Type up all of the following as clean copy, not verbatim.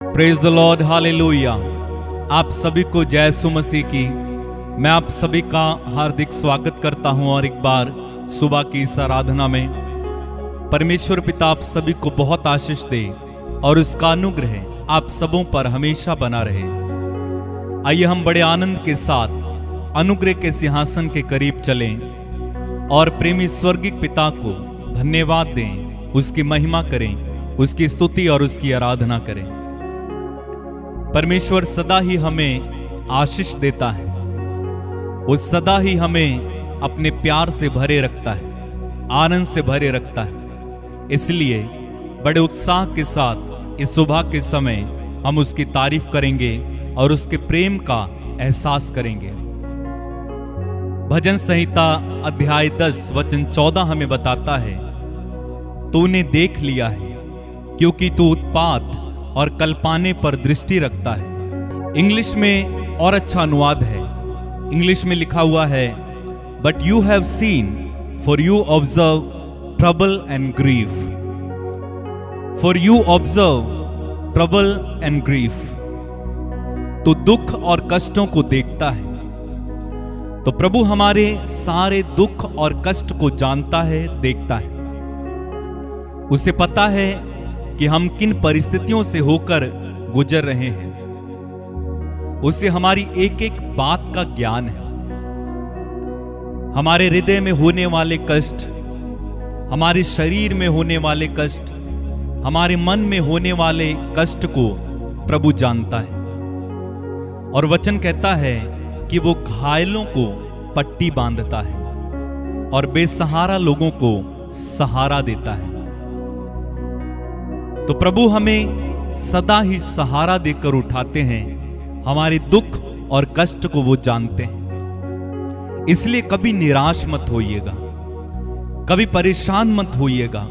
Praise the Lord, hallelujah. आप सभी को जय यीशु मसीह की। मैं आप सभी का हार्दिक स्वागत करता हूं और एक बार सुबह की इस आराधना में परमेश्वर पिता आप सभी को बहुत आशीष दे और उसका अनुग्रह आप सबों पर हमेशा बना रहे। आइए हम बड़े आनंद के साथ अनुग्रह के सिंहासन के करीब चलें और प्रेमी स्वर्गीय पिता को धन्यवाद दें, उसकी महिमा करें, उसकी स्तुति और उसकी आराधना करें। परमेश्वर सदा ही हमें आशीष देता है, वो सदा ही हमें अपने प्यार से भरे रखता है, आनंद से भरे रखता है। इसलिए बड़े उत्साह के साथ इस सुबह के समय हम उसकी तारीफ करेंगे और उसके प्रेम का एहसास करेंगे। भजन संहिता अध्याय 10 वचन 14 हमें बताता है, तूने देख लिया है क्योंकि तू उत्पात और कल्पाने पर दृष्टि रखता है। इंग्लिश में और अच्छा अनुवाद है, इंग्लिश में लिखा हुआ है, but you have seen for you observe trouble and grief. For you observe trouble and grief. तो दुख और कष्टों को देखता है। तो प्रभु हमारे सारे दुख और कष्ट को जानता है, देखता है। उसे पता है कि हम किन परिस्थितियों से होकर गुजर रहे हैं। उसे हमारी एक एक बात का ज्ञान है। हमारे हृदय में होने वाले कष्ट, हमारे शरीर में होने वाले कष्ट, हमारे मन में होने वाले कष्ट को प्रभु जानता है। और वचन कहता है कि वो घायलों को पट्टी बांधता है और बेसहारा लोगों को सहारा देता है। तो प्रभु हमें सदा ही सहारा देकर उठाते हैं। हमारे दुख और कष्ट को वो जानते हैं। इसलिए कभी निराश मत होइएगा, कभी परेशान मत होइएगा,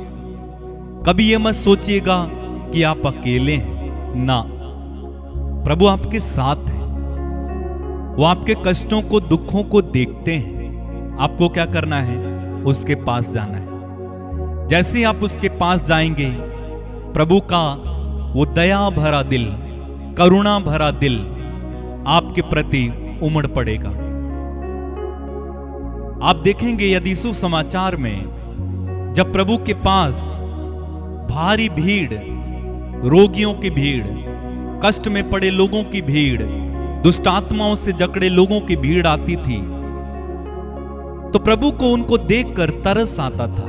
कभी ये मत सोचिएगा कि आप अकेले हैं। ना, प्रभु आपके साथ है। वो आपके कष्टों को, दुखों को देखते हैं। आपको क्या करना है? उसके पास जाना है। जैसे ही आप उसके पास जाएंगे, प्रभु का वो दया भरा दिल, करुणा भरा दिल आपके प्रति उमड़ पड़ेगा। आप देखेंगे यदि सुसमाचार में जब प्रभु के पास भारी भीड़, रोगियों की भीड़, कष्ट में पड़े लोगों की भीड़, दुष्ट आत्माओं से जकड़े लोगों की भीड़ आती थी, तो प्रभु को उनको देखकर तरस आता था।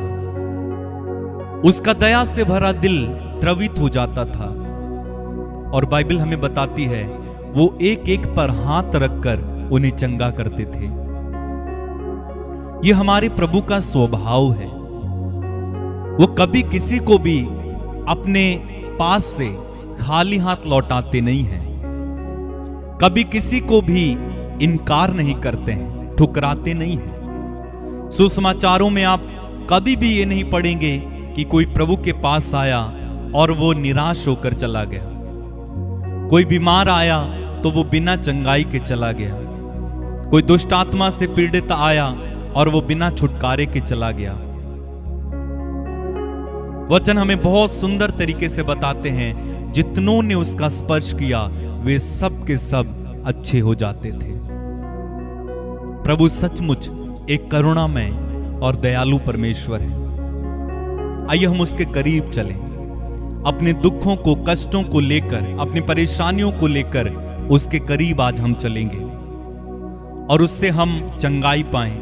उसका दया से भरा दिल द्रवित हो जाता था। और बाइबल हमें बताती है वो एक एक पर हाथ रखकर उन्हें चंगा करते थे। यह हमारे प्रभु का स्वभाव है। वो कभी किसी को भी अपने पास से खाली हाथ लौटाते नहीं हैं। कभी किसी को भी इनकार नहीं करते हैं, ठुकराते नहीं हैं। सुसमाचारों में आप कभी भी ये नहीं पढ़ेंगे कि कोई प्रभु के पास आया और वो निराश होकर चला गया। कोई बीमार आया तो वो बिना चंगाई के चला गया। कोई दुष्ट आत्मा से पीड़ित आया और वो बिना छुटकारे के चला गया। वचन हमें बहुत सुंदर तरीके से बताते हैं, जितनों ने उसका स्पर्श किया वे सब के सब अच्छे हो जाते थे। प्रभु सचमुच एक करुणामय और दयालु परमेश्वर है। आइए हम उसके करीब चलें। अपने दुखों को, कष्टों को लेकर, अपनी परेशानियों को लेकर उसके करीब आज हम चलेंगे और उससे हम चंगाई पाएं,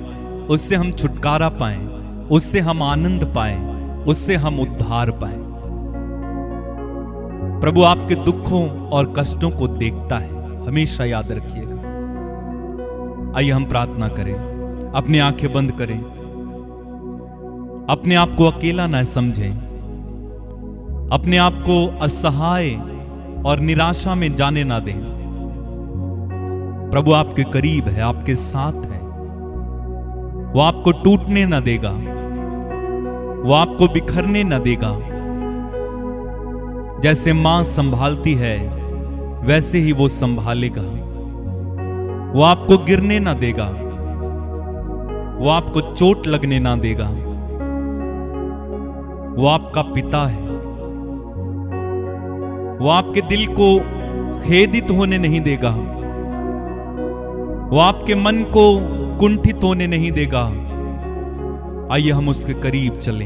उससे हम छुटकारा पाएं, उससे हम आनंद पाएं, उससे हम उद्धार पाएं। प्रभु आपके दुखों और कष्टों को देखता है, हमेशा याद रखिएगा। आइए हम प्रार्थना करें। अपनी आंखें बंद करें। अपने आप को अकेला न समझें। अपने आप को असहाय और निराशा में जाने ना दें। प्रभु आपके करीब है, आपके साथ है। वो आपको टूटने ना देगा, वो आपको बिखरने ना देगा। जैसे मां संभालती है वैसे ही वो संभालेगा। वो आपको गिरने ना देगा, वो आपको चोट लगने ना देगा। वो आपका पिता है, वो आपके दिल को खेदित होने नहीं देगा, वो आपके मन को कुंठित होने नहीं देगा। आइए हम उसके करीब चले।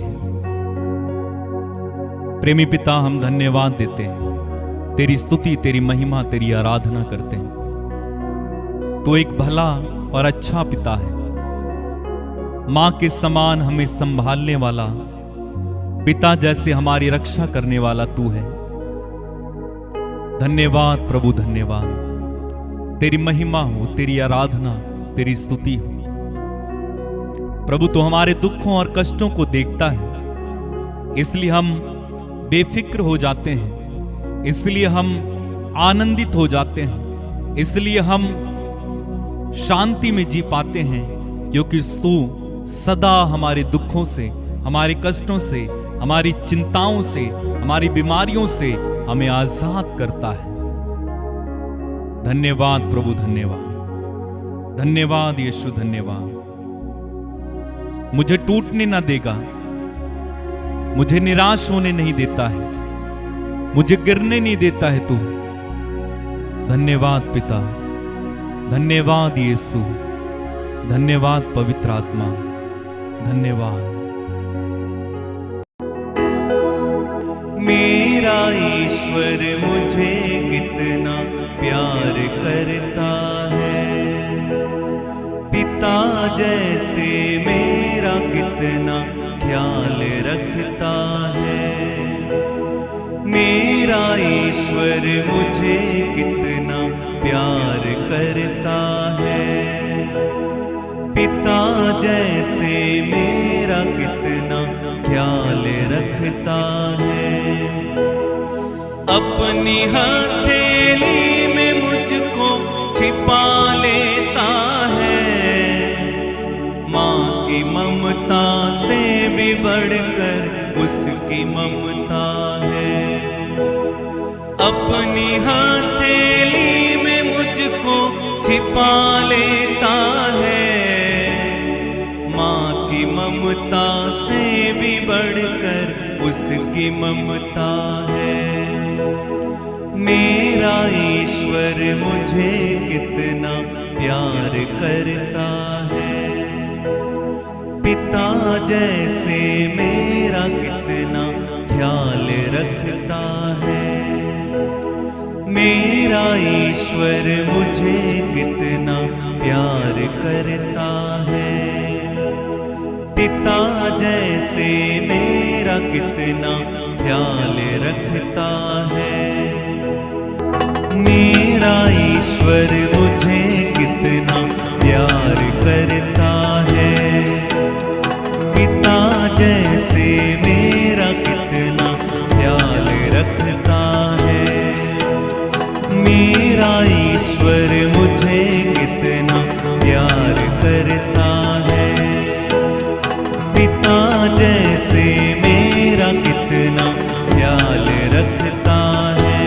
प्रेमी पिता, हम धन्यवाद देते हैं, तेरी स्तुति, तेरी महिमा, तेरी आराधना करते हैं। तू एक भला और अच्छा पिता है, मां के समान हमें संभालने वाला पिता, जैसे हमारी रक्षा करने वाला तू है। धन्यवाद प्रभु, धन्यवाद। तेरी महिमा हो, तेरी आराधना, तेरी स्तुति हो। प्रभु, तो हमारे दुखों और कष्टों को देखता है, इसलिए हम बेफिक्र हो जाते हैं, इसलिए हम आनंदित हो जाते हैं, इसलिए हम शांति में जी पाते हैं, क्योंकि तू सदा हमारे दुखों से, हमारे कष्टों से, हमारी चिंताओं से, हमारी बीमारियों से हमें आजाद करता है। धन्यवाद प्रभु, धन्यवाद। धन्यवाद यीशु, धन्यवाद। मुझे टूटने ना देगा, मुझे निराश होने नहीं देता है, मुझे गिरने नहीं देता है तू। धन्यवाद पिता, धन्यवाद यीशु, धन्यवाद पवित्र आत्मा, धन्यवाद। मेरा ईश्वर मुझे कितना प्यार करता है, पिता जैसे मेरा कितना ख्याल रखता है। मेरा ईश्वर मुझे कितना प्यार करता है, पिता जैसे मेरा कितना ख्याल रखता है। अपनी हथेली में मुझको छिपा लेता है, माँ की ममता से भी बढ़कर उसकी ममता है। अपनी हथेली में मुझको छिपा लेता है, माँ की ममता से भी बढ़कर उसकी ममता है। मेरा ईश्वर मुझे कितना प्यार करता है, पिता जैसे मेरा कितना ख्याल रखता है। मेरा ईश्वर मुझे कितना प्यार करता है, पिता जैसे मेरा कितना ख्याल रखता है। मेरा ईश्वर मुझे कितना प्यार करता है, पिता जैसे मेरा कितना ख्याल रखता है। मेरा ईश्वर मुझे कितना प्यार करता है, पिता जैसे मेरा कितना ख्याल रखता है।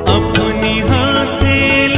अपनी हथेली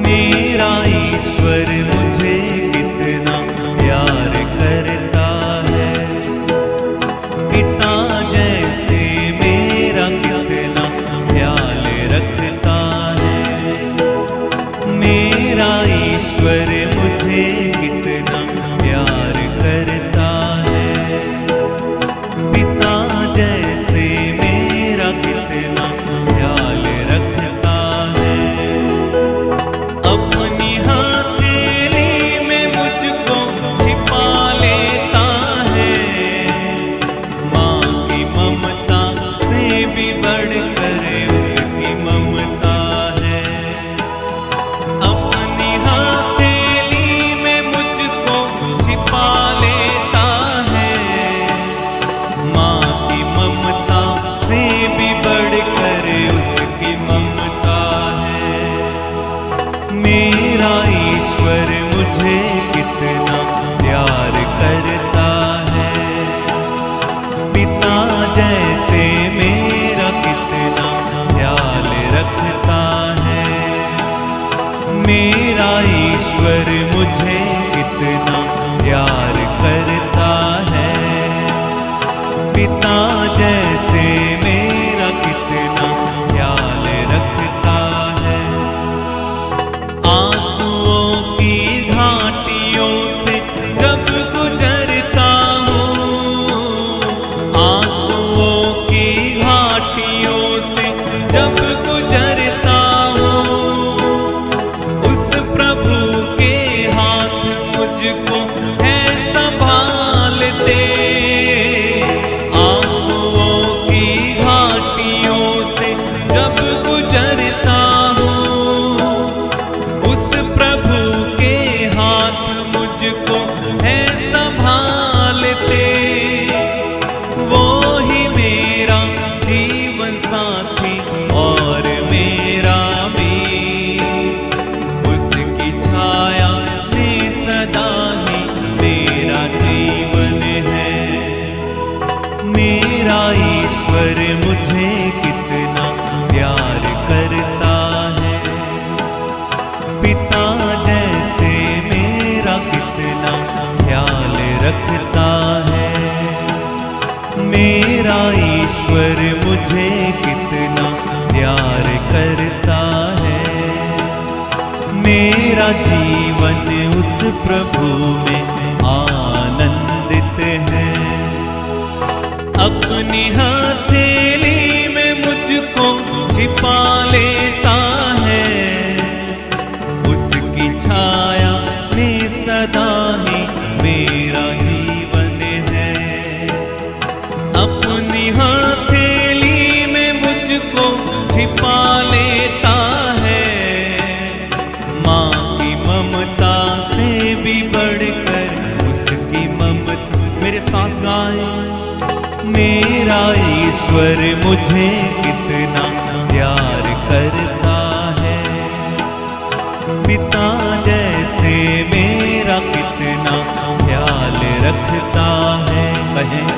मेरा ईश्वर मुझे कितना प्यार करता है। पिता जैसे मेरा कितना ख्याल रखता है। मेरा ईश्वर मुझे कितना प्यार करता है। पिता जैसे मेरा कितना ख्याल रखता है। अपनी हथेली में मुझको छिपा लेता है। माँ की ममता से भी बढ़कर उसकी ममता है। अपनी हथेली में मुझको छिपा लेता है। माँ की ममता से भी बढ़कर उसकी ममता है। मेरा ईश्वर मुझे कितना प्यार करता है। पिता जैसे मेरा कितना ख्याल रखता है। मेरा ईश्वर मुझे कितना प्यार करता है। पिता जैसे मेरा कितना ख्याल रखता है। आंसुओं की घाटियों से जब गुजरता हूँ। आंसुओं की घाटियों से जब गुजरता हूँ। उस प्रभु के हाथ मुझको है संभालते। आंसुओं की घाटियों से जब गुजरता हूँ। उस प्रभु के हाथ मुझको है संभालते। वो ही मेरा जीवन साथी और मेरा मीत। उसकी छाया में सदा ही मेरा जीवन है। मेरा ईश्वर मुझे कितना प्यार करता है। पिता जैसे मेरा कितना ख्याल रखता है। मेरा ईश्वर मुझे कितना प्यार करता है। मेरा जीवन उस प्रभु में आनंदित है। अपनी हथेली में मुझको छिपा लेता है। उसकी छाया में सदा ही मेरा जीवन है। अपनी हथेली में मुझको छिपा लेता है। माँ की ममता से भी बढ़कर उसकी ममता। मेरे साथ गाएं। मेरा ईश्वर मुझे कितना प्यार करता है। पिता जैसे मेरा कितना ख्याल रखता है। कहें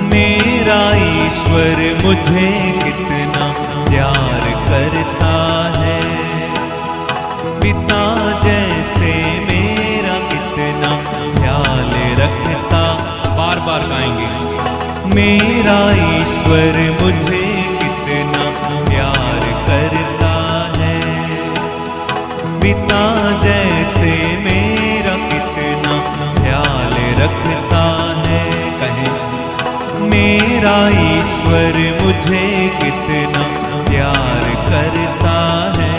मेरा ईश्वर मुझे कितना प्यार करता है। पिता जैसे मेरा कितना ख्याल रखता। बार बार गाएंगे। मेरा ईश्वर मुझे कितना प्यार करता है। पिता जैसे मेरा कितना ख्याल रखता है। कहें मेरा ईश्वर मुझे कितना प्यार करता है।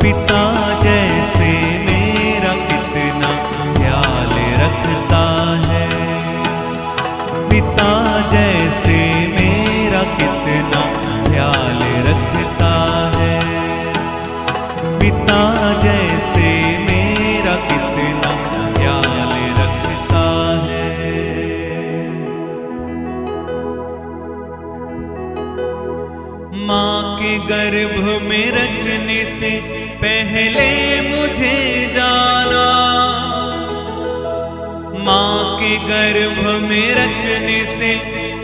पिता जैसे मेरा कितना ख्याल रखता है। पिता जैसे मेरा कितना ख्याल रखता है। पिता जैसे मेरा कितना ख्याल रखता है। माँ के गर्भ में रचने से पहले मुझे जाना। माँ के गर्भ में रचने से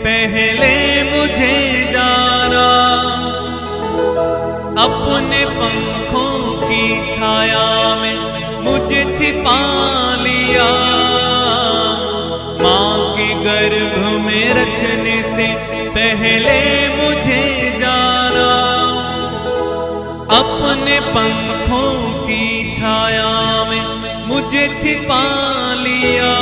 पहले मुझे जाना। अपने पंखों की छाया में मुझे छिपा लिया। माँ के गर्भ में रचने से पहले मुझे जाना। अपने पंखों की छाया में मुझे छिपा लिया।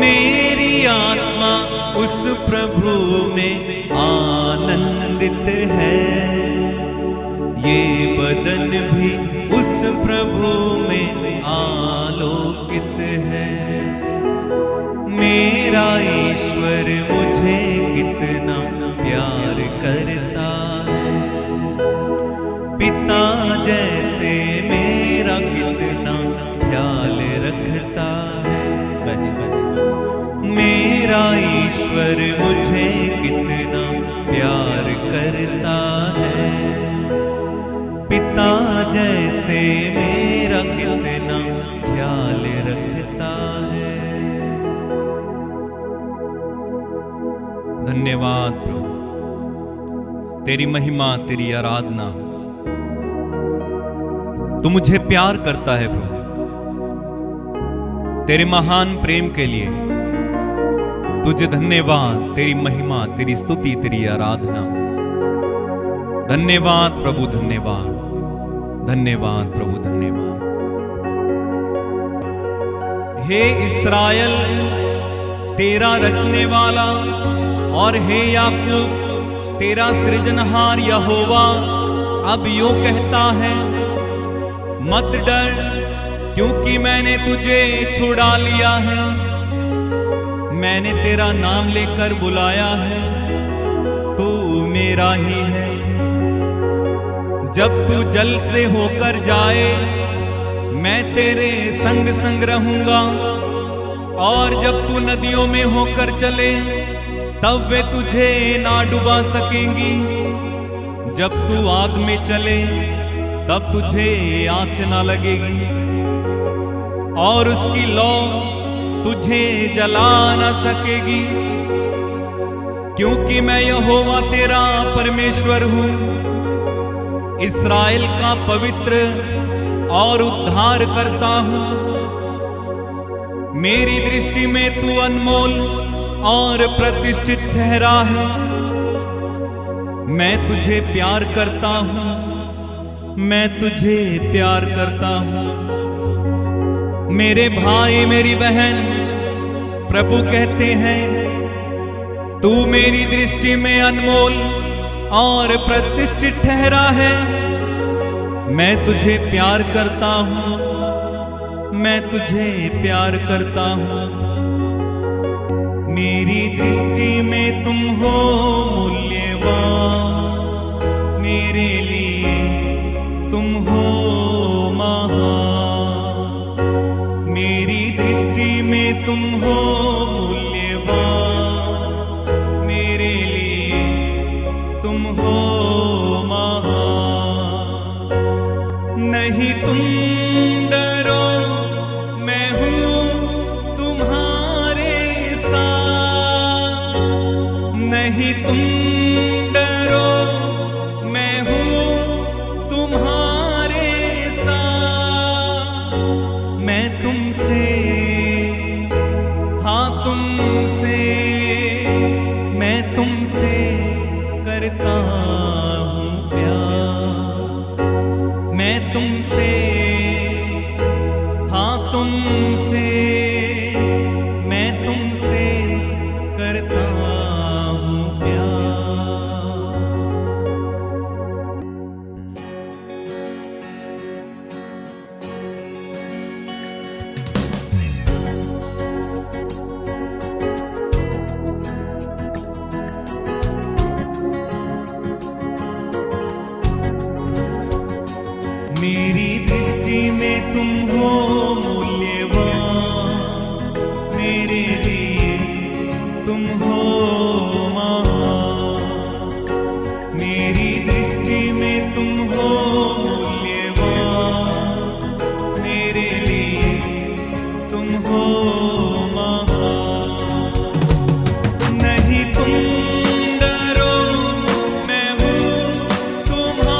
मेरी आत्मा उस प्रभु में आनंदित है। ये बदन भी उस प्रभु में आलोकित है। मेरा ईश्वर मुझे कितना प्यार करता है। पिता जैसे मेरा कितना ख्याल रखता है। मेरा ईश्वर मुझे कितना प्यार करता है। पिता जैसे मेरा कितना ख्याल रखता है। धन्यवाद प्रभु, तेरी महिमा, तेरी आराधना। तू मुझे प्यार करता है प्रभु। तेरे महान प्रेम के लिए तुझे धन्यवाद, तेरी महिमा, तेरी स्तुति, तेरी आराधना। धन्यवाद प्रभु, धन्यवाद, धन्यवाद प्रभु, धन्यवाद। हे इस्राएल, तेरा रचने वाला, और हे याकूब, तेरा सृजनहार यहोवा अब यूं कहता है, मत डर, क्योंकि मैंने तुझे छुड़ा लिया है। मैंने तेरा नाम लेकर बुलाया है, तू मेरा ही है। जब तू जल से होकर जाए, मैं तेरे संग संग रहूंगा। और जब तू नदियों में होकर चले, तब वे तुझे ना डुबा सकेंगी। जब तू आग में चले, तब तुझे आँच ना लगेगी। और उसकी लौ तुझे जला न सकेगी, क्योंकि मैं यहोवा तेरा परमेश्वर हूं, इस्राएल का पवित्र और उद्धार करता हूं। मेरी दृष्टि में तू अनमोल और प्रतिष्ठित ठहरा है। मैं तुझे प्यार करता हूं, मैं तुझे प्यार करता हूं। मेरे भाई, मेरी बहन, प्रभु कहते हैं, तू मेरी दृष्टि में अनमोल और प्रतिष्ठित ठहरा है। मैं तुझे प्यार करता हूं, मैं तुझे प्यार करता हूं। मेरी दृष्टि में तुम हो मूल्यवान, मेरे लिए तुम हो महान। मेरी दृष्टि में तुम हो मूल्यवान, मेरे लिए तुम हो महान। नहीं तुम डरो, मैं हूँ तुम्हारे साथ। नहीं तुम डरो, मैं हूँ तुम्हारे साथ। मैं तुमसे, हाँ तुमसे, मैं तुमसे करता हूँ प्यार। मैं तुमसे, हाँ तुमसे, मैं तुमसे करता हूँ प्यार। मेरी दृष्टि में तुम हो मूल्यवान, मेरे लिए तुम हो महान। मेरी दृष्टि में तुम हो मूल्यवान, मेरे लिए तुम हो महान। नहीं तुम डरो, मैं हूँ तुम्हारे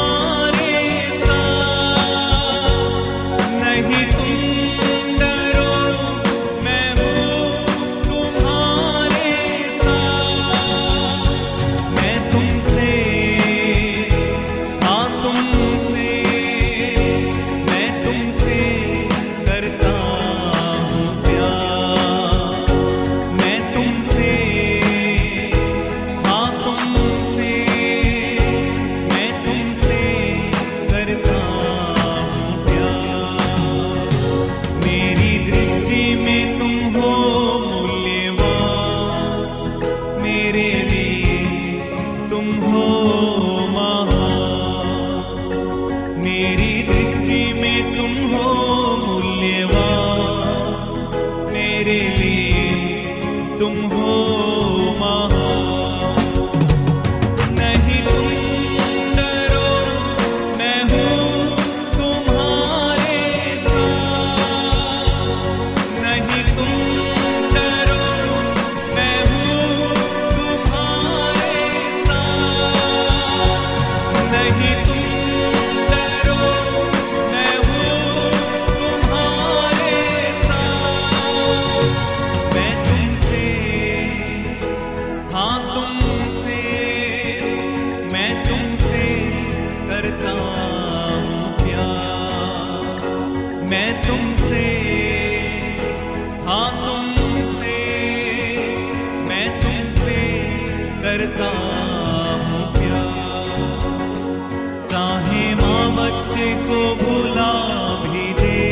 बच्चे को भुला भी दे,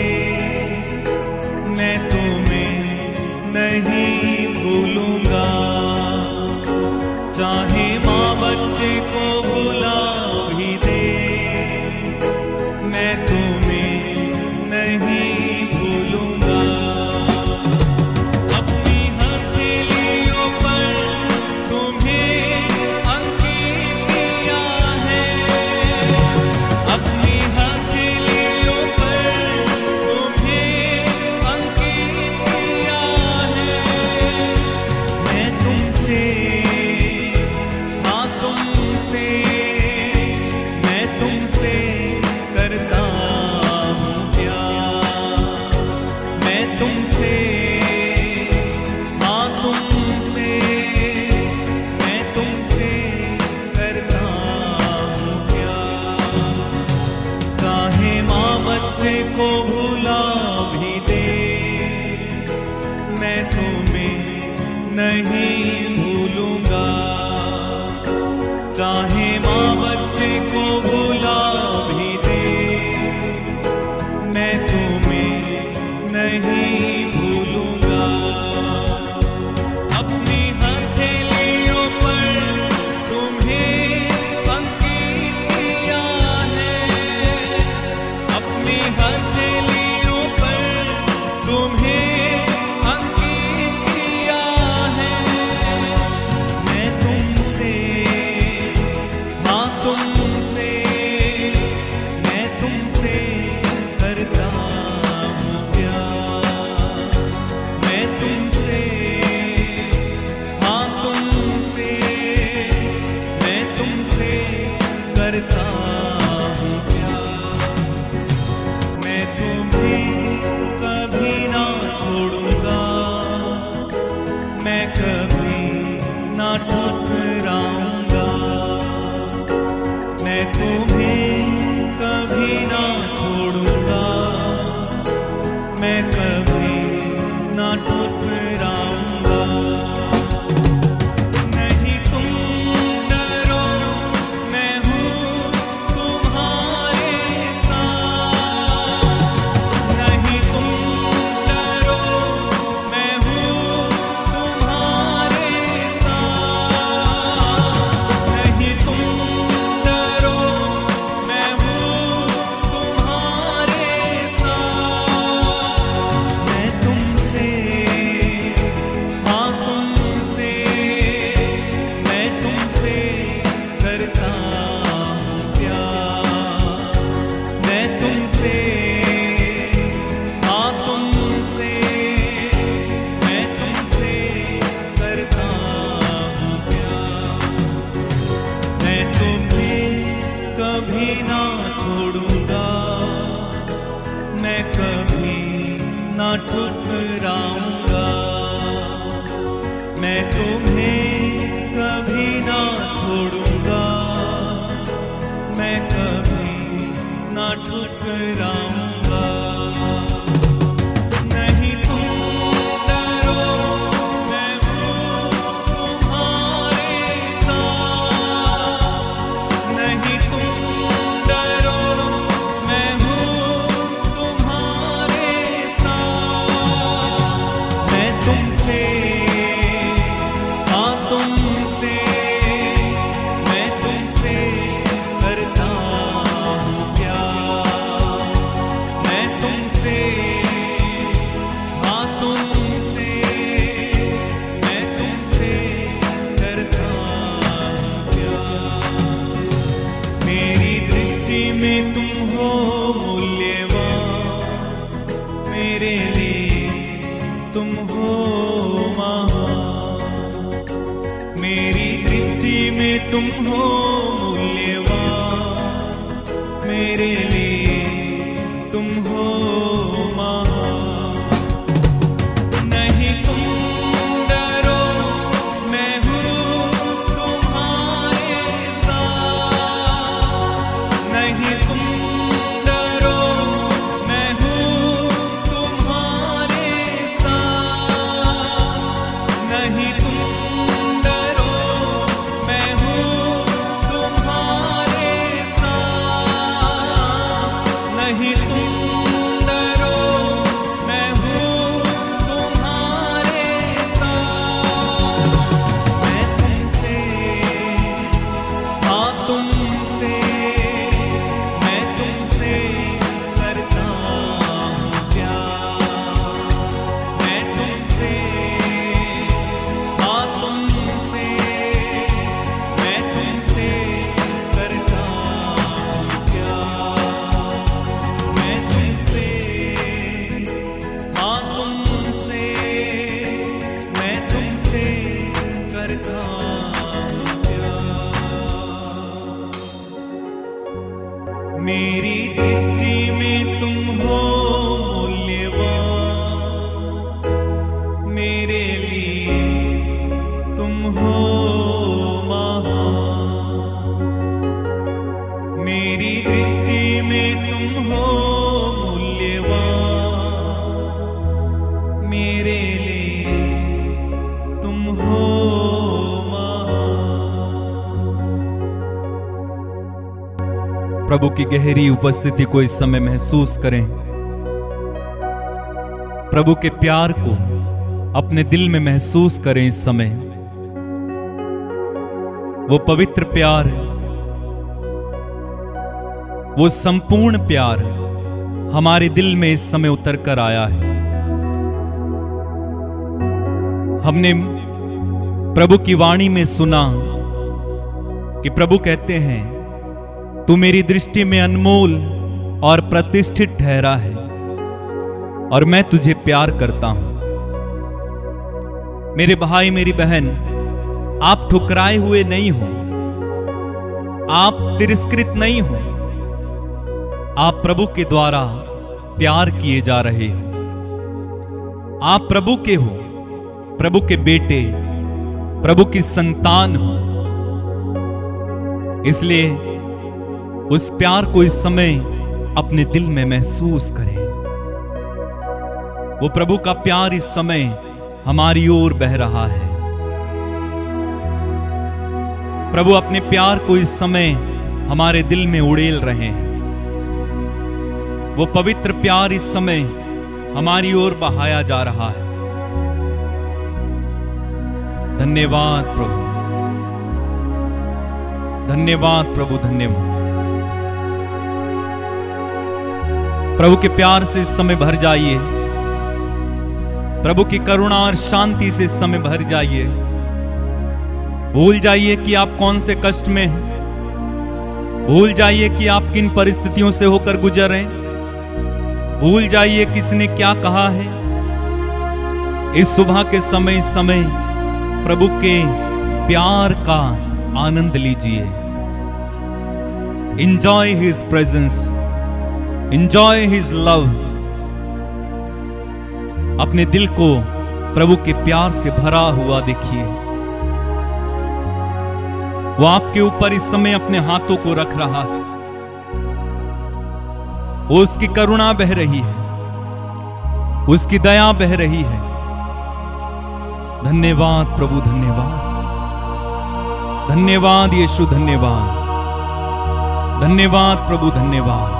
मैं तुम्हें नहीं भूलूंगा। चाहे माँ बच्चे को भुला भी दे, मैं तुम्हें नहीं भूलूंगा। अपनी हथेलियों पर तुम्हें अंकित किया है, अपनी हथेलियों पर तुम्हें अंकित किया है। मैं तुमसे, हाँ तुमसे, मैं तुमसे करता हूँ प्यार। मैं तुमसे, हाँ तुमसे, मैं तुमसे करता हूँ प्यार। चाहे माँ बच्चे को भुला भी दे, मैं तुम्हें नहीं भूलूंगा। चाहे माँ बच्चे को भुला भी दे, मैं तुम्हें नहीं भूलूंगा। अपनी हथेलियों पर तुम्हें अंकित किया है, अपनी हथेलियों पर तुम्हें अंकित किया है। मैं तुमसे, हाँ तुमसे, मैं तुमसे करता हूँ प्यार। मैं तुमसे, हाँ तुमसे, मैं तुमसे करता हूँ प्यार। मैं तुम्हें कभी ना छोड़ूंगा, मैं कभी ना ठुकराऊंगा। मैं तुम्हें कभी ना छोड़ूंगा, मैं कभी ना ठुकराऊंगा। नहीं तुम डरो, मैं हूँ तुम्हारे साथ। नहीं तुम डरो, मैं हूँ तुम्हारे साथ। नहीं तुम डरो, मैं हूँ तुम्हारे साथ। मैं तुमसे, हाँ तुमसे, मैं तुमसे करता हूँ प्यार। मैं तुमसे, हाँ तुमसे, मैं तुमसे करता हूँ प्यार। मैं तुम्हें कभी ना छोड़ूंगा, मैं कभी ना ठुकराऊंगा। मैं तुम्हें कभी ना छोड़ूंगा, मैं कभी ना ठुकराऊंगा। नहीं तुम डरो, मैं हूँ तुम्हारे साथ। नहीं तुम डरो, मैं हूँ तुम्हारे साथ। मैं तुमसे, हाँ तुमसे, मैं तुमसे करता हूँ प्यार। मैं तुमसे, हाँ तुमसे, मैं तुमसे करता हूँ प्यार। मेरी दृष्टि में तुम हो मूल्यवान, मेरे लिए तुम हो महान। मेरी दृष्टि में तुम हो मूल्यवान, मेरे लिए तुम हो महान। नहीं तुम डरो, मैं हूँ तुम्हारे साथ। नहीं तुम डरो, मैं हूँ तुम्हारे साथ। नहीं तुम डरो, मैं हूँ तुम्हारे साथ। मेरी दृष्टि में तुम हो मूल्यवान, मेरे लिए तुम हो महान। मेरी दृष्टि में तुम हो मूल्यवान, मेरे लिए तुम हो महान। प्रभु की गहरी उपस्थिति को इस समय महसूस करें। प्रभु के प्यार को अपने दिल में महसूस करें। इस समय वो पवित्र प्यार, वो संपूर्ण प्यार हमारे दिल में इस समय उतर कर आया है। हमने प्रभु की वाणी में सुना कि प्रभु कहते हैं, तू मेरी दृष्टि में अनमोल और प्रतिष्ठित ठहरा है और मैं तुझे प्यार करता हूं। मेरे भाई मेरी बहन, आप ठुकराए हुए नहीं हो, आप तिरस्कृत नहीं हो, आप प्रभु के द्वारा प्यार किए जा रहे हो। आप प्रभु के हो, प्रभु के बेटे, प्रभु की संतान हो। इसलिए उस प्यार को इस समय अपने दिल में महसूस करें। वो प्रभु का प्यार इस समय हमारी ओर बह रहा है। प्रभु अपने प्यार को इस समय हमारे दिल में उड़ेल रहे हैं। वो पवित्र प्यार इस समय हमारी ओर बहाया जा रहा है। धन्यवाद प्रभु, धन्यवाद प्रभु, धन्यवाद। प्रभु के प्यार से इस समय भर जाइए। प्रभु की करुणा और शांति से इस समय भर जाइए। भूल जाइए कि आप कौन से कष्ट में हैं। भूल जाइए कि आप किन परिस्थितियों से होकर गुजर रहे हैं। भूल जाइए किसने क्या कहा है। इस सुबह के समय, इस समय प्रभु के प्यार का आनंद लीजिए। Enjoy His presence, enjoy His love। अपने दिल को प्रभु के प्यार से भरा हुआ देखिए। वो आपके ऊपर इस समय अपने हाथों को रख रहा है। वो उसकी करुणा बह रही है, उसकी दया बह रही है। धन्यवाद प्रभु, धन्यवाद, धन्यवाद यीशु, धन्यवाद, धन्यवाद प्रभु, धन्यवाद।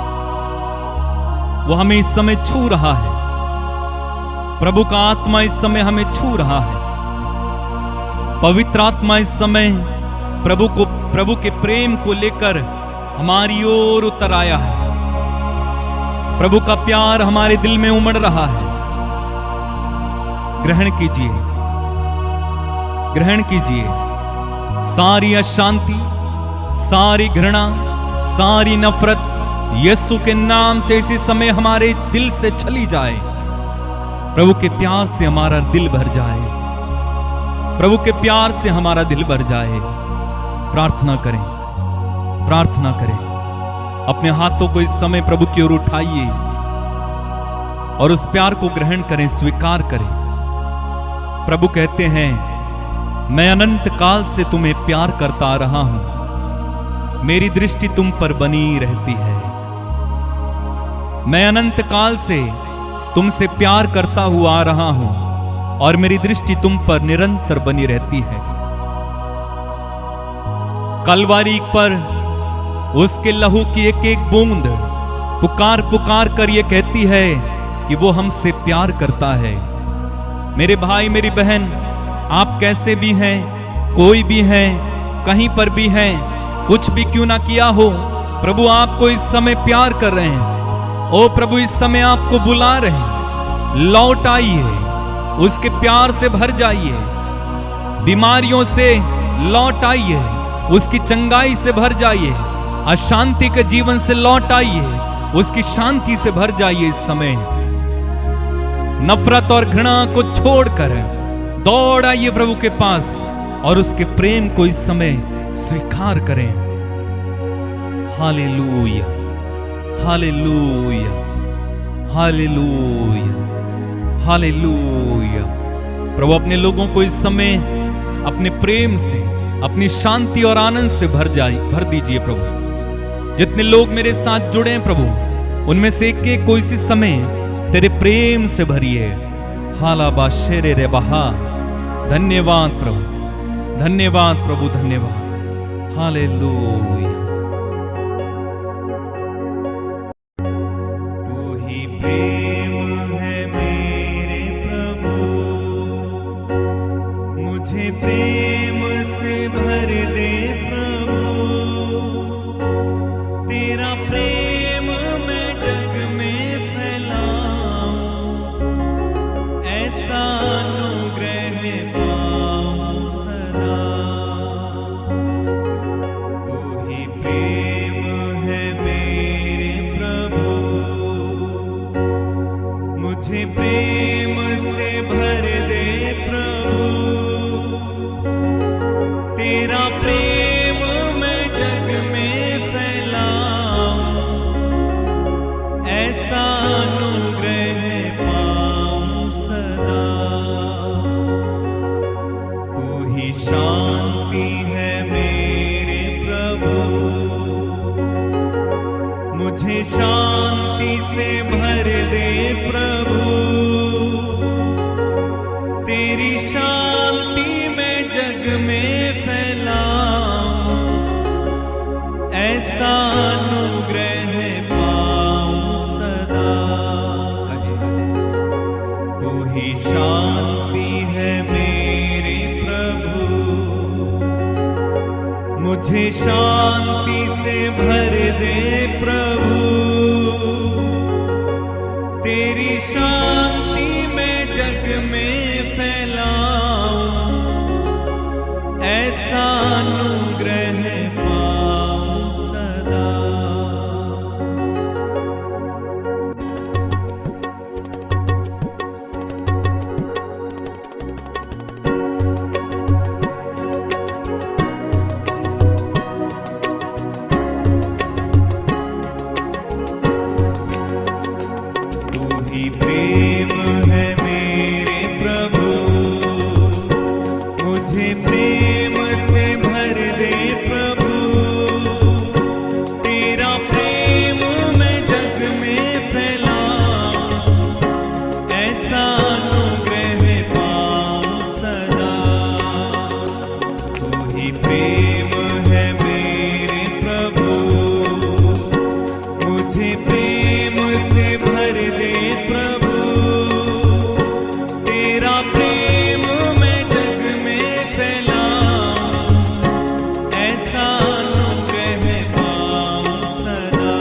वो हमें इस समय छू रहा है। प्रभु का आत्मा इस समय हमें छू रहा है। पवित्र आत्मा इस समय प्रभु के प्रेम को लेकर हमारी ओर उतर आया है। प्रभु का प्यार हमारे दिल में उमड़ रहा है। ग्रहण कीजिए, ग्रहण कीजिए। सारी अशांति, सारी घृणा, सारी नफरत यीशु के नाम से इसी समय हमारे दिल से चली जाए। प्रभु के प्यार से हमारा दिल भर जाए। प्रभु के प्यार से हमारा दिल भर जाए। प्रार्थना करें, प्रार्थना करें। अपने हाथों को इस समय प्रभु की ओर उठाइए और उस प्यार को ग्रहण करें, स्वीकार करें। प्रभु कहते हैं, मैं अनंत काल से तुम्हें प्यार करता आ रहा हूं। मेरी दृष्टि तुम पर बनी रहती है। मैं अनंत काल से तुमसे प्यार करता हुआ आ रहा हूं और मेरी दृष्टि तुम पर निरंतर बनी रहती है। कलवारी पर उसके लहू की एक एक बूंद पुकार पुकार कर ये कहती है कि वो हमसे प्यार करता है। मेरे भाई मेरी बहन, आप कैसे भी हैं, कोई भी हैं, कहीं पर भी हैं, कुछ भी क्यों ना किया हो, प्रभु आपको इस समय प्यार कर रहे हैं। ओ प्रभु इस समय आपको बुला रहे हैं। लौट आइए, उसके प्यार से भर जाइए। बीमारियों से लौट आइए, उसकी चंगाई से भर जाइए। अशांति के जीवन से लौट आइए, उसकी शांति से भर जाइए। इस समय नफरत और घृणा को छोड़कर दौड़ आइए प्रभु के पास और उसके प्रेम को इस समय स्वीकार करें। Hallelujah, hallelujah, hallelujah, hallelujah. प्रभु अपने लोगों को इस समय अपने प्रेम से, अपनी शांति और आनंद से भर दीजिए प्रभु। जितने लोग मेरे साथ जुड़े हैं प्रभु, उनमें से एक एक को इसी समय तेरे प्रेम से भरिए। हालाबा शेरे रे बहा। धन्यवाद प्रभु, धन्यवाद प्रभु, धन्यवाद। हालेलुया। तू ही प्रेम है मेरे प्रभु, मुझे प्रेम से भर दे प्रभु। तेरा प्रेम मैं जग में फैलाऊं, ऐसा अनुग्रह पाऊं सदा। तू ही प्रेम है मेरे प्रभु, मुझे प्रेम से भर दे प्रभु। तेरा प्रेम मैं जग में फैलाऊं, ऐसा अनुग्रह पाऊं सदा। तू ही शांति है मेरे प्रभु, मुझे शांति से भर दे प्रभु। तेरी शांति मैं जग में फैलाऊं, ऐसा अनुग्रह पाऊं सदा। तू ही शांति है मेरे प्रभु, मुझे शांति से भर दे प्रभु। तेरी शांति मैं जग में फैलाऊं, ऐसा अनुग्रह पाऊं सदा। तू ही प्रेम है मेरे प्रभु, मुझे प्रेम से भर दे प्रभु। तेरा प्रेम मैं जग में फैलाऊं, ऐसा अनुग्रह पाऊं सदा। तू ही प्रेम है मेरे प्रभु, मुझे प्रेम से भर दे प्रभु। तेरा प्रेम मैं जग में फैलाऊं, ऐसा अनुग्रह पाऊं सदा।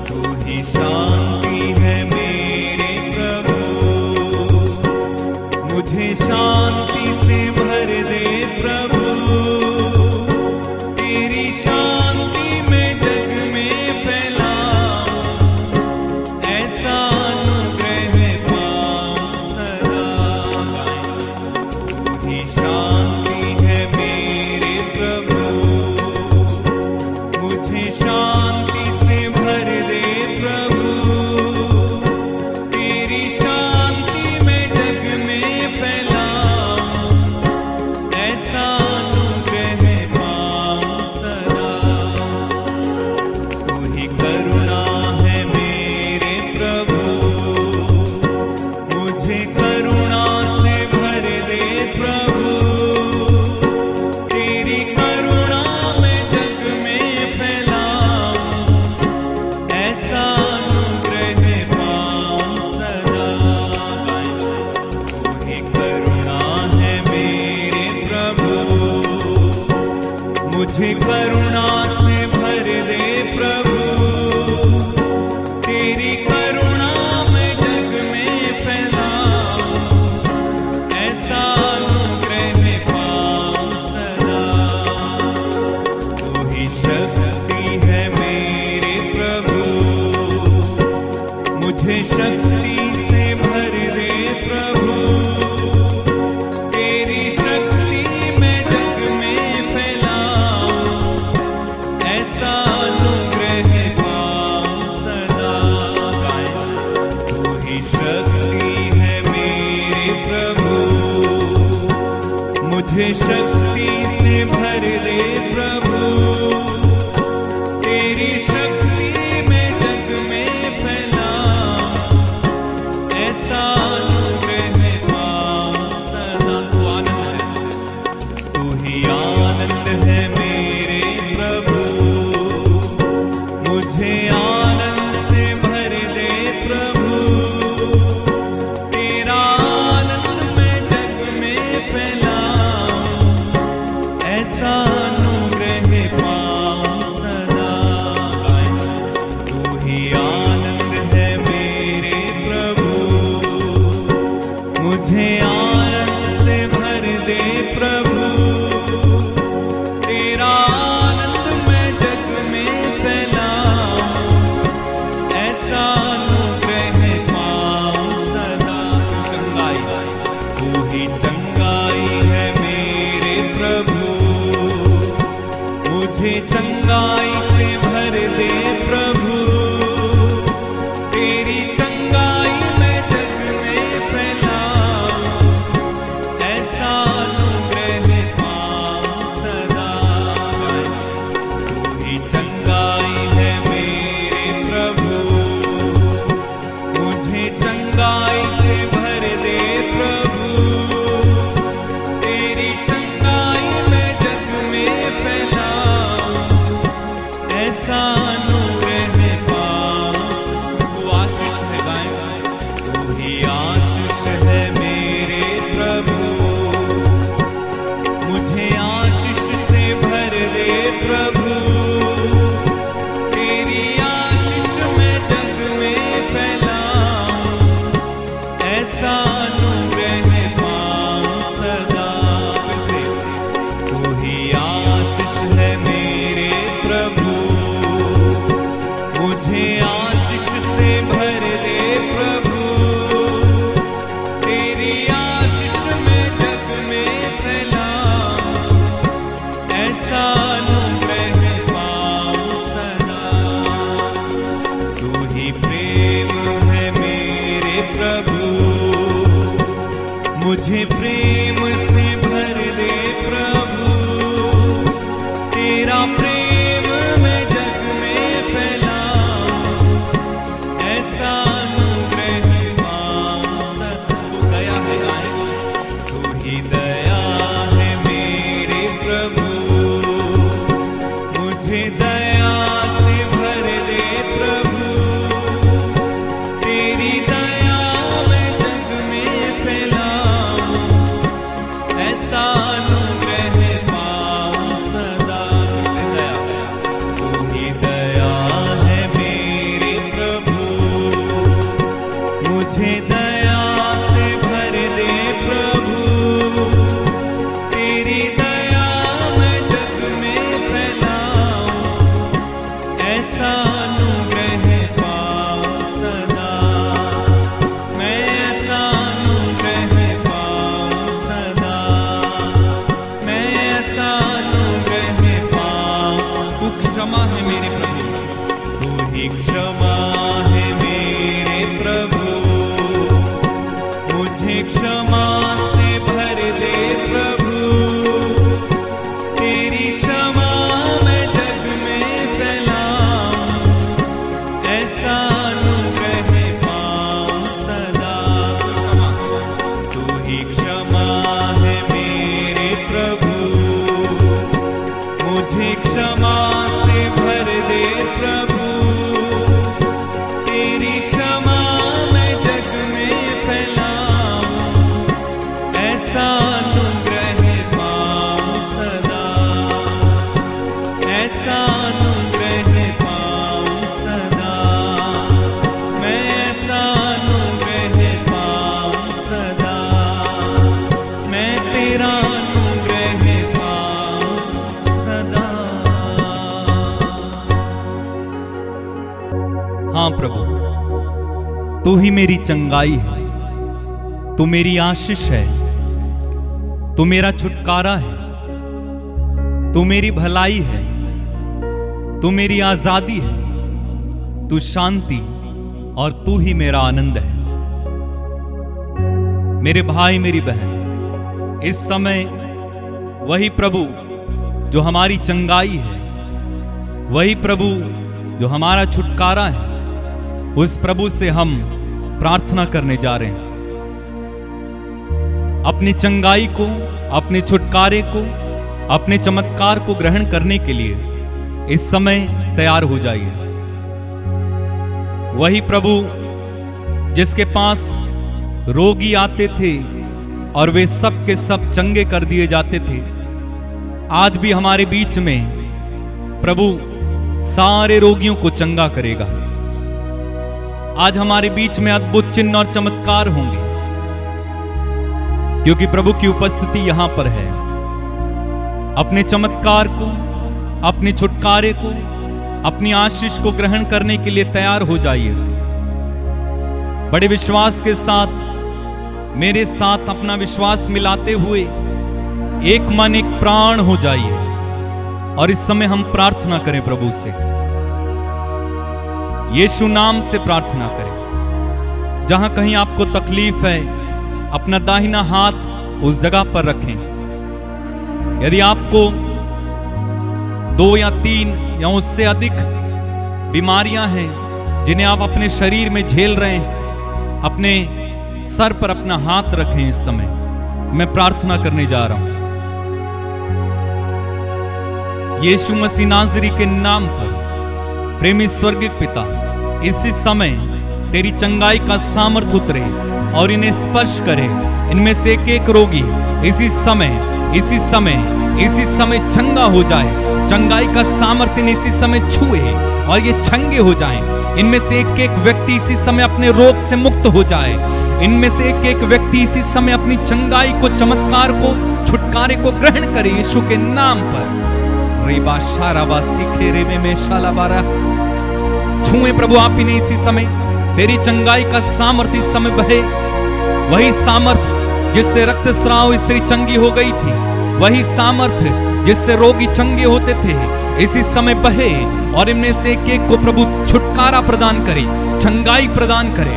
तू ही शांति है मेरे प्रभु, मुझे शांति से भर दे प्रभु। तेरी शांति मैं जग में फैलाऊं, ऐसा अनुग्रह पाऊं सदा। तू ही शांति है मेरे प्रभु, मुझे शांति से भर दे प्रभु। तेरी शांति मैं जग में फैलाऊं, ऐसा अनुग्रह पाऊं सदा। तू ही करुणा है मेरे प्रभु, मुझे करुणा से भर दे प्रभु। तेरी करुणा मैं जग में फैलाऊं, ऐसा अनुग्रह पाऊं सदा। तू ही करुणा है मेरे प्रभु, मुझे करुणा से भर दे प्रभु। तेरी करुणा मैं जग में फैलाऊं, ऐसा अनुग्रह पाऊं सदा। तू ही शक्ति है मेरे प्रभु, मुझे शक्ति से भर दे प्रभु। तेरी शक्ति मैं जग में फैलाऊं, ऐसा अनुग्रह पाऊं शक्ति है मेरे प्रभु, मुझे शक्ति से भर दे प्रभु, तेरी शक्ति मैं जग में फैलाऊं, ऐसा अनुग्रह पाऊं सदा। तू ही आनंद है मेरे प्रभु, मुझे आनंद से भर दे प्रभु, तेरा आनंद मैं जग में फैलाऊं, ऐसा अनुग्रह पाऊं सदा। तू ही आनंद है मेरे प्रभु, मुझे आनंद से भर दे प्रभु, तेरा आनंद मैं जग में फैलाऊं, ऐसा अनुग्रह पाऊं सदा। तू ही चंगाई है मेरे प्रभु, मुझे चंगाई से भर दे प्रभु, तेरी चंगाई मैं जग में फैलाऊं, ऐसा अनुग्रह पाऊं सदा। तू ही चंगाई है मेरे प्रभु, मुझे चंगाई से भर दे प्रभु, तेरी चंगाई मैं जग में फैलाऊं, ऐसा अनुग्रह पाऊं सदा। तू आशीष है गाएं, तू ही आशीष है मेरे प्रभु, मुझे आशीष से भर दे प्रभु, तेरी आशीष मैं जग में फैलाऊं, ऐसा अनुग्रह पाऊं सदा। तू ही आशीष है मेरे प्रभु, मुझे आशीष से भर दे प्रभु, तेरी आशीष मैं जग में फैलाऊं, ऐसा अनुग्रह पाऊं सदा। तू ही प्रेम है मेरे प्रभु, मुझे प्रेम से भर दे प्रभु, तेरा प्रेम मैं जग में फैलाऊं, ऐसा अनुग्रह पाऊं सदा। तू दया है गाएं, तू ही दया है मेरे प्रभु, मुझे दया से भर दे प्रभु, तेरी दया मैं जग में फैलाऊं, ऐसा अनुग्रह पाऊं सदा। तू ही दया है मेरे प्रभु, मुझे दया से भर दे प्रभु, तेरी दया मैं जग में फैलाऊं, ऐसा अनुग्रह पाऊं सदा। मैं ऐसा अनुग्रह पाऊं सदा, मैं ऐसा अनुग्रह पाऊं। तू क्षमा है मेरे प्रभु, तू ही क्षमा है मेरे प्रभु, मुझे क्षमा से भर दे प्रभु, तेरी क्षमा मैं जग में फैलाऊं, ऐसा अनुग्रह पाऊं सदा। तू ही क्षमा है मेरे प्रभु, मुझे क्षमा से भर दे प्रभु, तेरी क्षमा मैं जग में फैलाऊं, ऐसा अनुग्रह पाऊं सदा, ऐसा अनुग्रह पाऊं सदा। मैं ऐसा अनुग्रह पाऊं सदा, मैं तेरा अनुग्रह पाऊं सदा। हाँ प्रभु, तू ही मेरी चंगाई है, तू मेरी आशीष है, तू मेरा छुटकारा है, तू मेरी भलाई है, तू मेरी आजादी है, तू शांति और तू ही मेरा आनंद है। मेरे भाई मेरी बहन, इस समय वही प्रभु जो हमारी चंगाई है, वही प्रभु जो हमारा छुटकारा है, उस प्रभु से हम प्रार्थना करने जा रहे हैं। अपनी चंगाई को, अपने छुटकारे को, अपने चमत्कार को ग्रहण करने के लिए इस समय तैयार हो जाइए। वही प्रभु जिसके पास रोगी आते थे और वे सब के सब चंगे कर दिए जाते थे, आज भी हमारे बीच में प्रभु सारे रोगियों को चंगा करेगा। आज हमारे बीच में अद्भुत चिन्ह और चमत्कार होंगे, क्योंकि प्रभु की उपस्थिति यहां पर है। अपने चमत्कार को, अपने छुटकारे को, अपनी आशीष को ग्रहण करने के लिए तैयार हो जाइए। बड़े विश्वास के साथ मेरे साथ अपना विश्वास मिलाते हुए एक मन एक प्राण हो जाइए और इस समय हम प्रार्थना करें प्रभु से। यीशु नाम से प्रार्थना करें। जहां कहीं आपको तकलीफ है, अपना दाहिना हाथ उस जगह पर रखें। यदि आपको 2 या 3 या उससे अधिक बीमारियां हैं जिन्हें आप अपने शरीर में झेल रहे हैं, अपने सर पर अपना हाथ रखें। इस समय मैं प्रार्थना करने जा रहा हूं। यीशु मसीह नाज़री के नाम पर प्रेमी स्वर्गीय पिता, इसी समय तेरी चंगाई का सामर्थ उतरे और इन्हें स्पर्श करे। इनमें से एक एक रोगी इसी समय चंगा हो जाए। चंगाई का सामर्थ इन्हें इसी समय छुए और ये चंगे हो जाएं। इनमें से एक एक व्यक्ति इसी समय अपने रोग से मुक्त हो जाए। इनमें से एक एक व्यक्ति इसी समय अपनी चंगाई को, चमत्कार को, छुटकारे को ग्रहण करे यीशु के नाम पर। छुए प्रभु आप इन्हें इसी समय। तेरी चंगाई का सामर्थ इस समय बहे। वही सामर्थ जिससे रक्तस्राव स्त्री चंगी हो गई थी, वही सामर्थ जिससे रोगी चंगे होते थे, इसी समय बहे और इनमें से एक एक को प्रभु छुटकारा प्रदान करे, चंगाई प्रदान करे।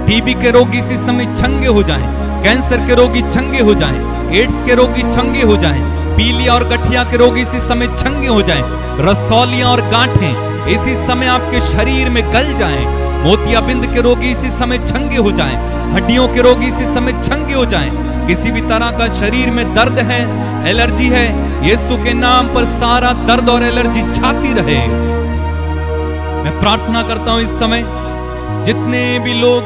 टीबी के रोगी इसी समय चंगे हो जाएं, कैंसर के रोगी चंगे हो जाएं, एड्स के रोगी चंगे हो जाएं, पीलिया और गठिया के रोगी इसी समय चंगे हो जाएं, रसौलियां और गांठें इसी समय आपके शरीर में गल जाएं, मोतियाबिंद के रोगी इसी समय चंगे हो जाएं, हड्डियों के रोगी इसी समय चंगे हो जाएं। किसी भी तरह का शरीर में दर्द है, एलर्जी है, यीशु के नाम पर सारा दर्द और एलर्जी जाती रहे। मैं प्रार्थना करता हूं इस समय जितने भी लोग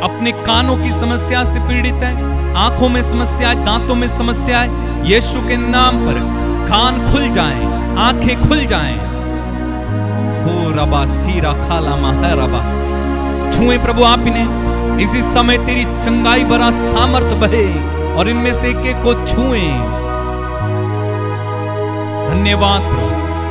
अपने कानों की समस्या से पीड़ित हैं, आंखों में समस्या है, दांतों में समस्या है, यीशु के नाम पर कान खुल जाएं, आंखें खुल जाएं। हो रबा सीरा खाला महरबा। छुए प्रभु आप इन्हें। इसी समय तेरी चंगाई भरा सामर्थ बहे और इनमें से एक एक को छुए। धन्यवाद प्रभु।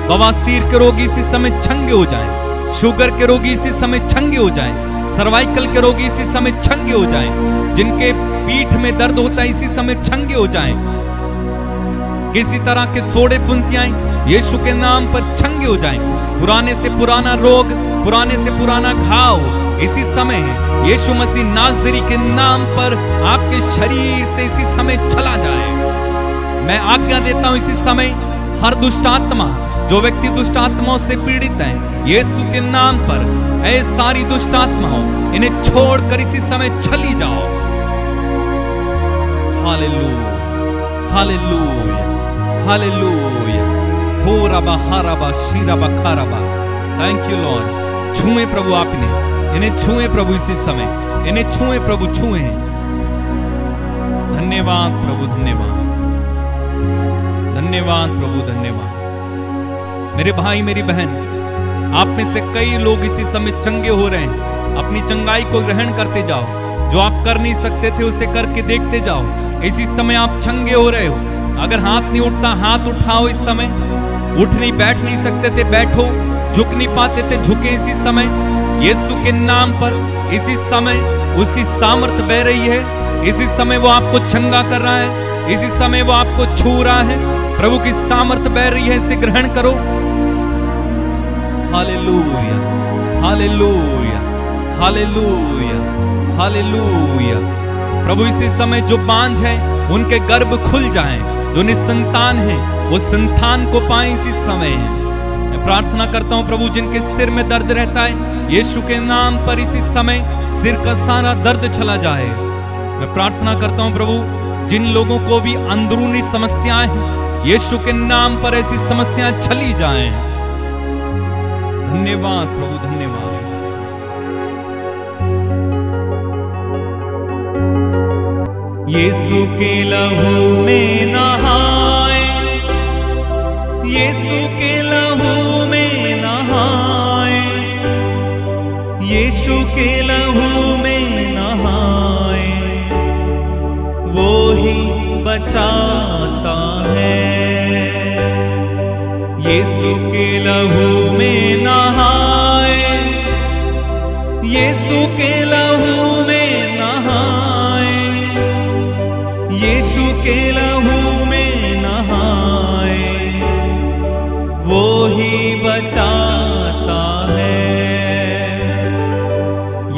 बवासीर के रोगी इसी समय चंगे हो जाएं, शुगर के रोगी इसी समय चंगे हो जाएं, सर्वाइकल के रोगी इसी समय चंगे हो जाएं, जिनके पीठ में दर्द होता है इसी समय चंगे हो जाएं, किसी तरह के फोड़े फुंसियां यीशु के नाम पर चंगे हो जाएं, पुराने से पुराना रोग, पुराने से पुराना घाव इसी समय यीशु मसीह नाज़री के नाम पर आपके शरीर से इसी समय चला जाए। मैं आज्ञा देता हूं इसी समय हर दुष्ट आत्मा, जो व्यक्ति दुष्ट आत्माओं से पीड़ित है, यीशु के नाम पर ऐ सारी दुष्ट आत्माओं इन्हें छोड़कर इसी समय चली जाओ। Hallelujah, hallelujah, hallelujah. हो रबा हरबा शीरबा खरबा। Thank you Lord. छुए प्रभु आप इन्हें छुए प्रभु इसी समय, इन्हें छुए प्रभु, छुए। धन्यवाद प्रभु, धन्यवाद, धन्यवाद प्रभु, धन्यवाद। मेरे भाई मेरी बहन, आप में से कई लोग इसी समय चंगे हो रहे हैं। अपनी चंगाई को ग्रहण करते जाओ। जो आप कर नहीं सकते थे उसे करके देखते जाओ। इसी समय आप चंगे हो रहे हो। अगर हाथ नहीं उठता, हाथ उठाओ इस समय। उठ नहीं, बैठ नहीं सकते थे, बैठो। झुक नहीं पाते थे, झुके इसी समय। यीशु के नाम पर इसी समय उसकी सामर्थ बह रही है। इसी समय वो आपको चंगा कर रहा है। इसी समय वो आपको छू रहा है। प्रभु की सामर्थ बह रही है, इसे ग्रहण करो। Hallelujah, hallelujah, hallelujah, hallelujah. प्रभु इसी समय जो बांझ है उनके गर्भ खुल जाएं, जो निसंतान है वो संतान को पाए इसी समय। मैं प्रार्थना करता हूं प्रभु जिनके सिर में दर्द रहता है, यीशु के नाम पर इसी समय सिर का सारा दर्द चला जाए। मैं प्रार्थना करता हूं प्रभु जिन लोगों को भी अंदरूनी समस्याएं हैं, यीशु के नाम पर ऐसी समस्याएं चली जाएं। धन्यवाद प्रभु, धन्यवाद। यीशु के लहू में नहाए, यीशु के लहू में नहाए, यीशु के लहू में नहाए, वो ही बचाता है। यीशु के लहू में नहाए, यीशु के लहू में नहाए, यीशु के लहू में नहाए, वो ही बचाता है।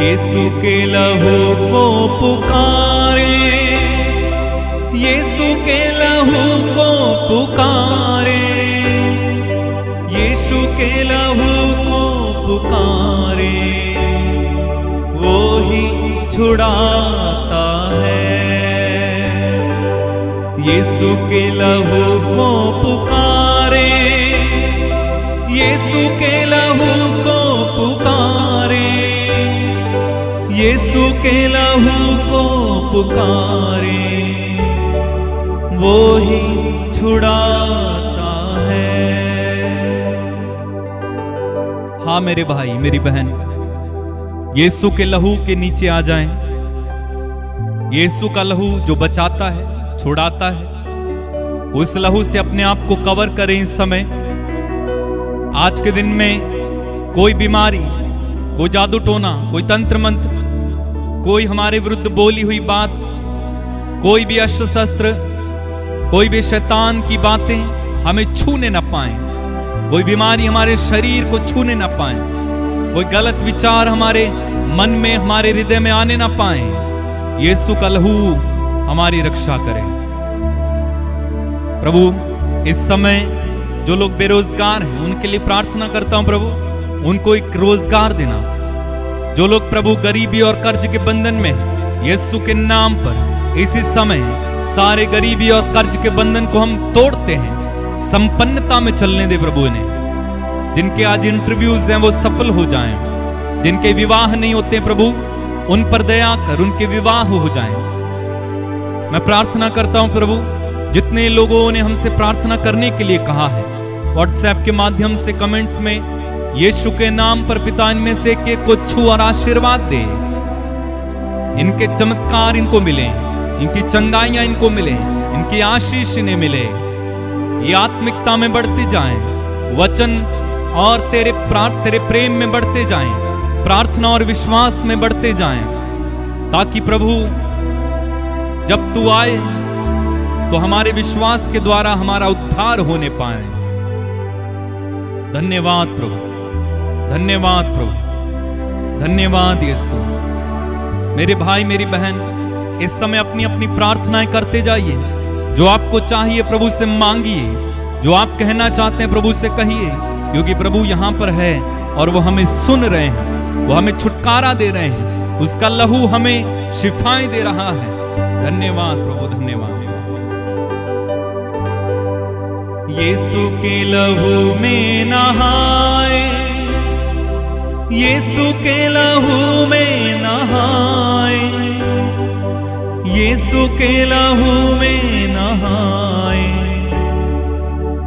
यीशु के लहू को पुकारे, यीशु के लहू को पुकारे, यीशु के लहू को पुकारे, वो ही छुड़ाता है। यीशु के लहू को पुकारे, यीशु के लहू को पुकारे, यीशु के लहू को पुकारे, वो ही छुड़ाता है। हाँ मेरे भाई मेरी बहन, यीशु के लहू के नीचे आ जाएं। यीशु का लहू जो बचाता है, छुड़ाता है, उस लहू से अपने आप को कवर करें इस समय। आज के दिन में कोई बीमारी, कोई जादू टोना, कोई तंत्र मंत्र, कोई हमारे विरुद्ध बोली हुई बात, कोई भी अस्त्र शस्त्र, कोई भी शैतान की बातें हमें छूने न पाए। कोई बीमारी हमारे शरीर को छूने न पाए, कोई गलत विचार हमारे मन में, हमारे हृदय में आने न पाए। यीशु का लहू हमारी रक्षा करे। प्रभु इस समय जो लोग बेरोजगार हैं उनके लिए प्रार्थना करता हूं प्रभु, उनको एक रोजगार देना। जो लोग प्रभु गरीबी और कर्ज के बंधन में हैं, यीशु के नाम पर इसी समय सारे गरीबी और कर्ज के बंधन को हम तोड़ते हैं। संपन्नता में चलने दे प्रभु इन्हें। जिनके आज इंटरव्यूज हैं वो सफल हो जाएं। जिनके विवाह नहीं होते प्रभु उन पर दया कर, उनके विवाह हो जाएं। मैं प्रार्थना करता हूं प्रभु, जितने लोगों ने हमसे प्रार्थना करने के लिए कहा है, व्हाट्सएप के माध्यम से कमेंट्स में यीशु के नाम पर पिता इनमें से एक को छू और आशीर्वाद दे। इनके चमत्कार इनको मिले, इनकी चंगाइयां इनको मिले, इनकी आशीष इन्हें मिले। ये आत्मिकता में बढ़ते जाएं, वचन और तेरे प्रेम में बढ़ते जाएं, प्रार्थना और विश्वास में बढ़ते जाएं, ताकि प्रभु जब तू आए तो हमारे विश्वास के द्वारा हमारा उद्धार होने पाए। धन्यवाद प्रभु, धन्यवाद प्रभु, धन्यवाद यीशु। मेरे भाई मेरी बहन, इस समय अपनी अपनी प्रार्थनाएं करते जाइए। जो आपको चाहिए प्रभु से मांगिए, जो आप कहना चाहते हैं प्रभु से कहिए, क्योंकि प्रभु यहां पर है और वो हमें सुन रहे हैं, वो हमें छुटकारा दे रहे हैं, उसका लहू हमें शिफाएं दे रहा है। धन्यवाद प्रभु, धन्यवाद। यीशु के लहू में नहाए, यीशु के लहू में नहाए, यीशु के लहू में नहाए,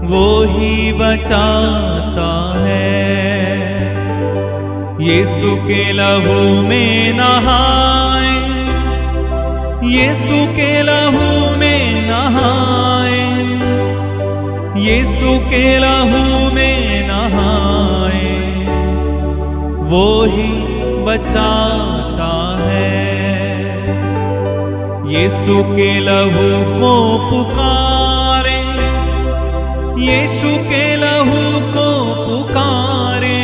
वो ही बचाता है। यीशु के लहू में नहाए, यीशु के लहू में नहाए, यीशु के लहू में नहाए, वो ही बचाता है। यीशु के लहू को पुकारे, यीशु के लहू को पुकारे,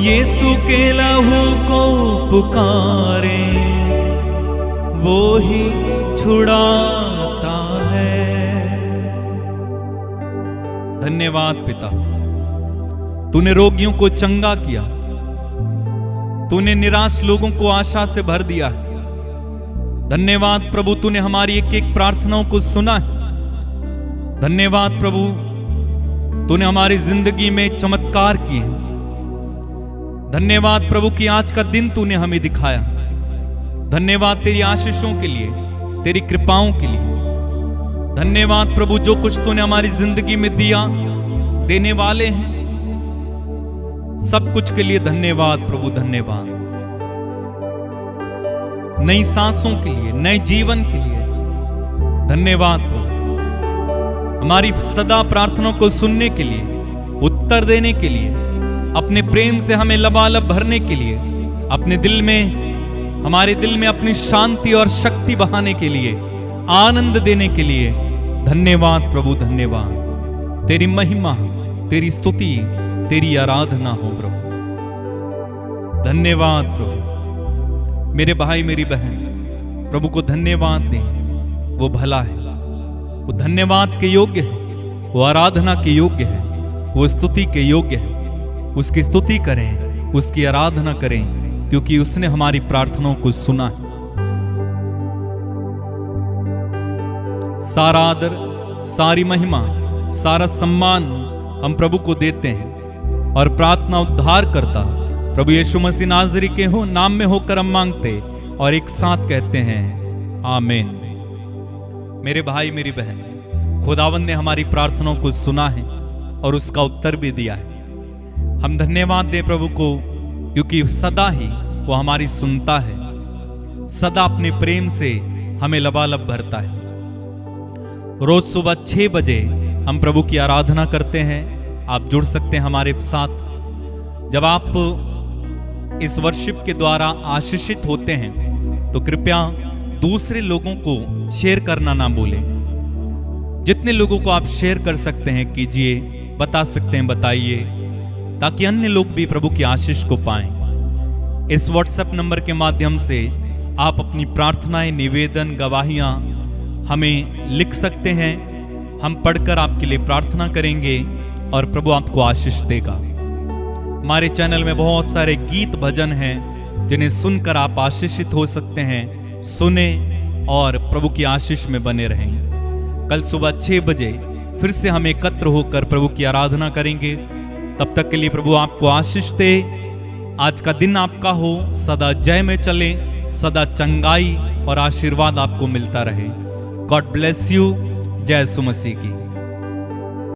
यीशु के लहू को पुकारे, वो ही छुड़ाता है। धन्यवाद पिता, तूने रोगियों को चंगा किया, तूने निराश लोगों को आशा से भर दिया है। धन्यवाद प्रभु, तूने हमारी एक एक प्रार्थनाओं को सुना है। धन्यवाद प्रभु, तूने हमारी जिंदगी में चमत्कार किए। धन्यवाद प्रभु कि आज का दिन तूने हमें दिखाया। धन्यवाद तेरी आशीषों के लिए, तेरी कृपाओं के लिए। धन्यवाद प्रभु, जो कुछ तूने हमारी जिंदगी में दिया, देने वाले हैं, सब कुछ के लिए धन्यवाद प्रभु, धन्यवाद। नई सांसों के लिए, नए जीवन के लिए धन्यवाद प्रभु। हमारी सदा प्रार्थनाओं को सुनने के लिए, उत्तर देने के लिए, अपने प्रेम से हमें लबालब भरने के लिए, अपने दिल में, हमारे दिल में अपनी शांति और शक्ति बहाने के लिए, आनंद देने के लिए धन्यवाद प्रभु, धन्यवाद। तेरी महिमा, तेरी स्तुति, तेरी आराधना हो प्रभु। धन्यवाद प्रभु। मेरे भाई मेरी बहन प्रभु को धन्यवाद दें, वो भला है, वो धन्यवाद के योग्य है, वो आराधना के योग्य है, वो स्तुति के योग्य है। उसकी स्तुति करें, उसकी आराधना करें, क्योंकि उसने हमारी प्रार्थनाओं को सुना है। सारा आदर, सारी महिमा, सारा सम्मान हम प्रभु को देते हैं और प्रार्थना उद्धार करता प्रभु यीशु मसीह नाज़री के हो नाम में होकर हम मांगते और एक साथ कहते हैं आमीन। मेरे भाई मेरी बहन, खुदावंद ने हमारी प्रार्थनाओं को सुना है और उसका उत्तर भी दिया है। हम धन्यवाद दें प्रभु को, क्योंकि सदा ही वो हमारी सुनता है, सदा अपने प्रेम से हमें लबालब भरता है। रोज सुबह 6 बजे हम प्रभु की आराधना करते हैं। आप जुड़ सकते हैं हमारे साथ। जब आप इस वर्शिप के द्वारा आशीषित होते हैं तो कृपया दूसरे लोगों को शेयर करना ना भूलें। जितने लोगों को आप शेयर कर सकते हैं कीजिए, बता सकते हैं बताइए, ताकि अन्य लोग भी प्रभु की आशीष को पाएं। इस व्हाट्सएप नंबर के माध्यम से आप अपनी प्रार्थनाएं, निवेदन, गवाहियां हमें लिख सकते हैं। हम पढ़कर आपके लिए प्रार्थना करेंगे और प्रभु आपको आशीष देगा। हमारे चैनल में बहुत सारे गीत भजन हैं जिन्हें सुनकर आप आशीषित हो सकते हैं। सुने और प्रभु की आशीष में बने रहें। कल सुबह 6 बजे फिर से हम एकत्र होकर प्रभु की आराधना करेंगे। तब तक के लिए प्रभु आपको आशीष दे। आज का दिन आपका हो, सदा जय में चले, सदा चंगाई और आशीर्वाद आपको मिलता रहे। God bless you. जय यीशु मसीह की।